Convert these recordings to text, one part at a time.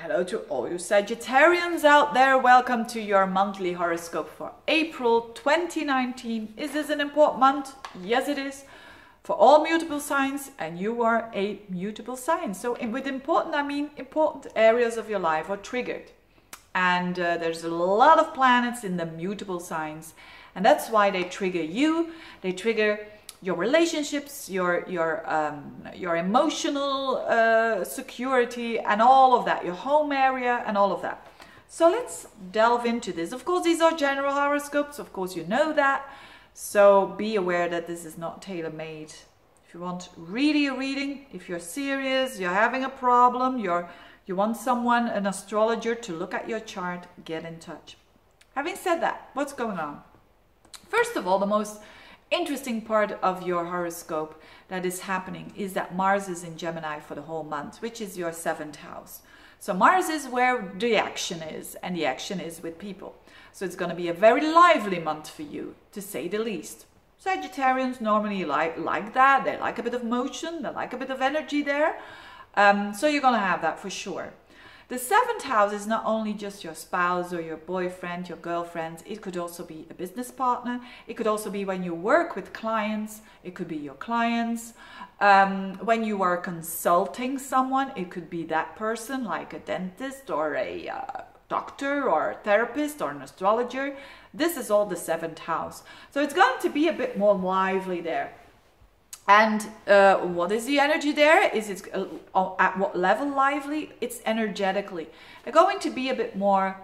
Hello to all you Sagittarians out there. Welcome to your monthly horoscope for April 2019. Is this an important month? Yes, it is. For all mutable signs, and you are a mutable sign. So with important, I mean important areas of your life are triggered. And there's a lot of planets in the mutable signs. And that's why they trigger you. They trigger your relationships, your emotional security and all of that, your home area and all of that. So let's delve into this. Of course, these are general horoscopes. Of course, you know that. So be aware that this is not tailor-made. If you want really a reading, if you're serious, you're having a problem, you want someone, an astrologer, to look at your chart, get in touch. Having said that, what's going on? First of all, the most interesting part of your horoscope that is happening is that Mars is in Gemini for the whole month, which is your 7th house. So Mars is where the action is, and the action is with people. So it's going to be a very lively month for you, to say the least. Sagittarians normally like that. They like a bit of motion, they like a bit of energy there. So you're going to have that for sure. The 7th house is not only just your spouse or your boyfriend, your girlfriend. It could also be a business partner. It could also be when you work with clients. It could be your clients. When you are consulting someone, it could be that person, like a dentist or a doctor or a therapist or an astrologer. This is all the 7th house. So it's going to be a bit more lively there. And what is the energy there? Is it at what level lively? It's energetically. They're going to be a bit more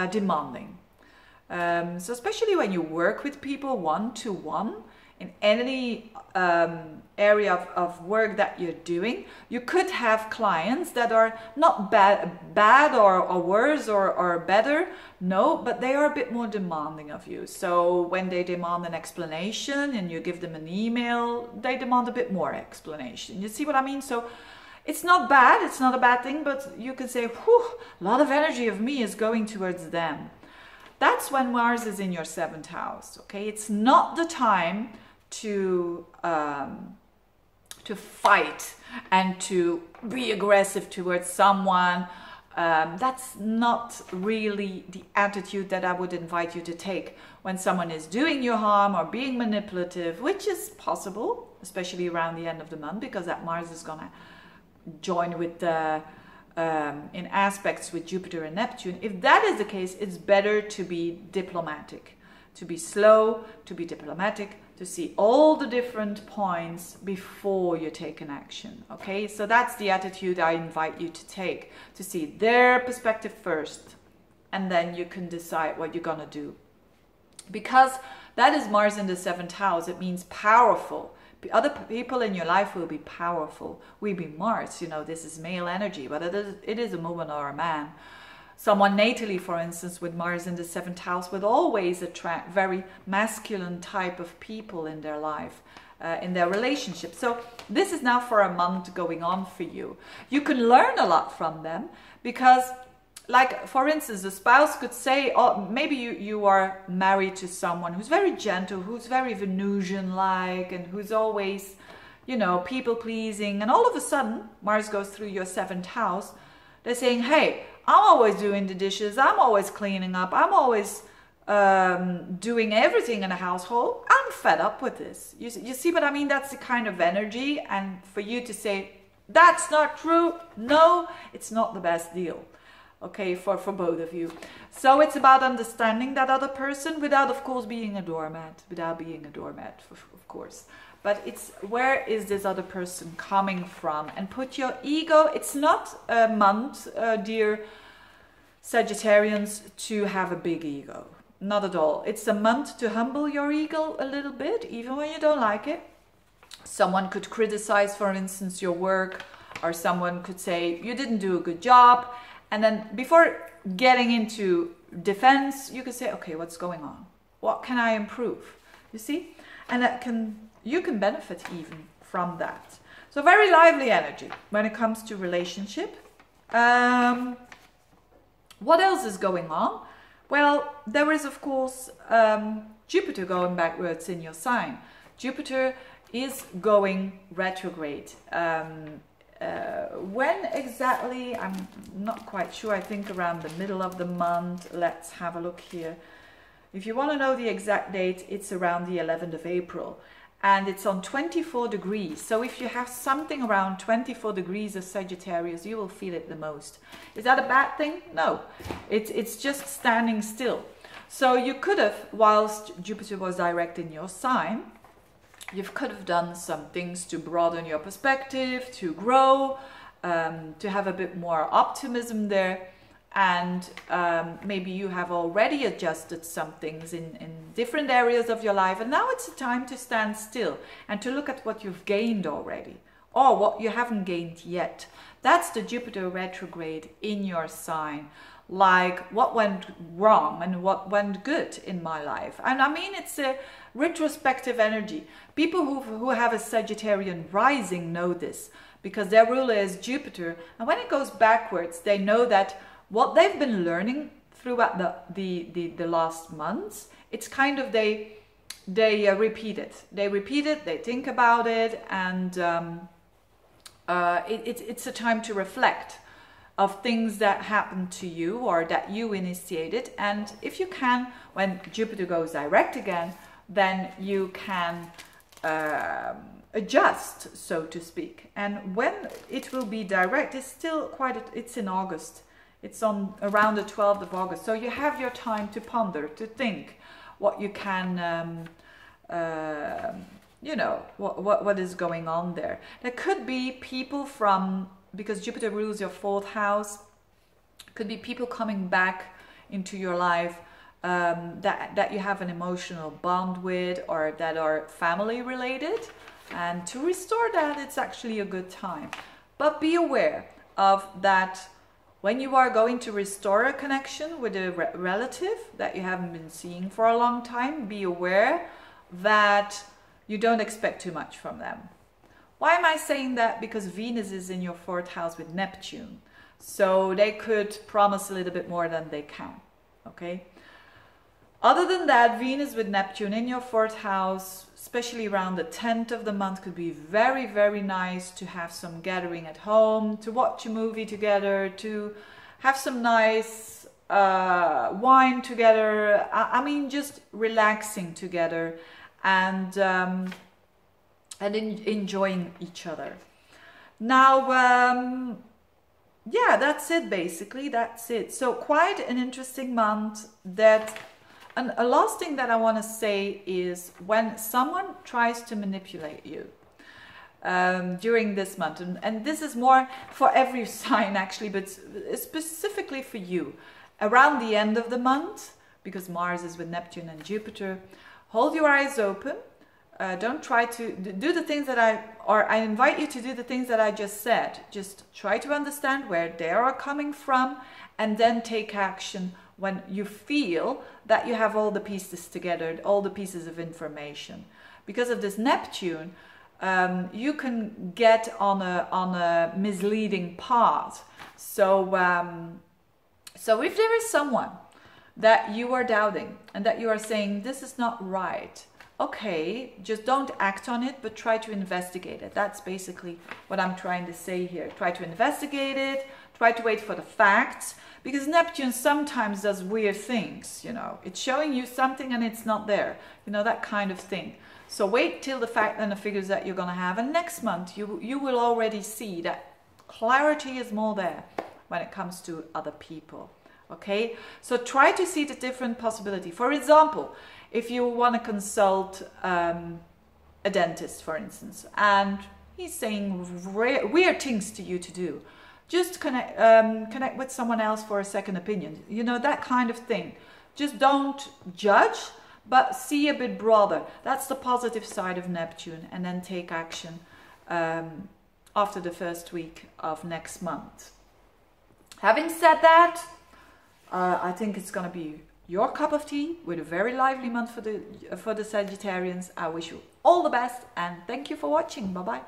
demanding. So especially when you work with people one-to-one in any area of work that you're doing, you could have clients that are not bad or worse or better. No, but they are a bit more demanding of you. So when they demand an explanation and you give them an email, they demand a bit more explanation. You see what I mean? So it's not bad. It's not a bad thing, but you can say, whew, a lot of energy of me is going towards them. That's when Mars is in your 7th house. Okay, it's not the time to fight and to be aggressive towards someone. That's not really the attitude that I would invite you to take when someone is doing you harm or being manipulative, which is possible, especially around the end of the month, because that Mars is gonna join with the in aspects with Jupiter and Neptune. If that is the case, it's better to be diplomatic, to be slow, to be diplomatic, to see all the different points before you take an action. Okay, so that's the attitude I invite you to take, to see their perspective first, and then you can decide what you're gonna do. Because that is Mars in the 7th house. It means powerful. Other people in your life will be powerful. We be Mars, you know, this is male energy, but it is a woman or a man. Someone natally, for instance, with Mars in the 7th house would always attract very masculine type of people in their life, in their relationship. So this is now for a month going on for you. You can learn a lot from them because, like, for instance, a spouse could say, oh, maybe you are married to someone who's very gentle, who's very Venusian-like, and who's always, you know, people-pleasing. And all of a sudden, Mars goes through your 7th house. They're saying, hey, I'm always doing the dishes, I'm always cleaning up, I'm always doing everything in the household. I'm fed up with this. You see what I mean? That's the kind of energy. And for you to say, that's not true. No, it's not the best deal. Okay, for both of you. So it's about understanding that other person without, of course, being a doormat. Without being a doormat, of course. But it's where is this other person coming from? And put your ego, it's not a month, dear Sagittarians, to have a big ego. Not at all. It's a month to humble your ego a little bit, even when you don't like it. Someone could criticize, for instance, your work, or someone could say, you didn't do a good job. And then before getting into defense, you could say, okay, what's going on? What can I improve? You see? And that you can benefit even from that. So very lively energy when it comes to relationship. What else is going on? Well, there is, of course, Jupiter going backwards in your sign. Jupiter is going retrograde when exactly, I'm not quite sure. I think around the middle of the month. Let's have a look here. If you want to know the exact date, it's around the 11th of April. And it's on 24 degrees. So if you have something around 24 degrees of Sagittarius, you will feel it the most. Is that a bad thing? No. It's just standing still. So you could have, whilst Jupiter was direct in your sign, you could have done some things to broaden your perspective, to grow, to have a bit more optimism there. And maybe you have already adjusted some things in different areas of your life. And now it's a time to stand still and to look at what you've gained already or what you haven't gained yet. That's the Jupiter retrograde in your sign. Like what went wrong and what went good in my life. And I mean, it's a retrospective energy. People who have a Sagittarian rising know this because their ruler is Jupiter. And when it goes backwards, they know that what they've been learning throughout the last months, it's kind of they repeat it. They repeat it, they think about it, and it's a time to reflect of things that happened to you or that you initiated. And if you can, when Jupiter goes direct again, then you can adjust, so to speak. And when it will be direct, it's still it's in August. It's on around the 12th of August. So you have your time to ponder, to think what you can, you know, what is going on there. There could be people from, because Jupiter rules your 4th house, could be people coming back into your life that you have an emotional bond with or that are family related. And to restore that, it's actually a good time. But be aware of that. When you are going to restore a connection with a relative that you haven't been seeing for a long time, be aware that you don't expect too much from them. Why am I saying that? Because Venus is in your 4th house with Neptune. So they could promise a little bit more than they can. Okay? Other than that, Venus with Neptune in your 4th house, especially around the 10th of the month, could be very, very nice to have some gathering at home, to watch a movie together, to have some nice wine together. I mean, just relaxing together and enjoying each other. Now, yeah, that's it basically. That's it. So quite an interesting month. And a last thing that I want to say is when someone tries to manipulate you during this month, and this is more for every sign actually, but specifically for you, around the end of the month, because Mars is with Neptune and Jupiter, hold your eyes open. Don't try to do the things that I invite you to do the things that I just said. Just try to understand where they are coming from and then take action when you feel that you have all the pieces together, all the pieces of information. Because of this Neptune, you can get on a misleading path. So, so if there is someone that you are doubting and that you are saying, this is not right, okay, just don't act on it, but try to investigate it. That's basically what I'm trying to say here. Try to investigate it, try to wait for the facts, because Neptune sometimes does weird things, you know. It's showing you something and it's not there, you know, that kind of thing. So wait till the fact and the figures that you're going to have. And next month, you will already see that clarity is more there when it comes to other people, okay? So try to see the different possibility. For example, if you want to consult a dentist, for instance, and he's saying weird things to you to do, just connect with someone else for a second opinion. You know, that kind of thing. Just don't judge, but see a bit broader. That's the positive side of Neptune. And then take action after the first week of next month. Having said that, I think it's going to be your cup of tea with a very lively month for the Sagittarians. I wish you all the best and thank you for watching. Bye-bye.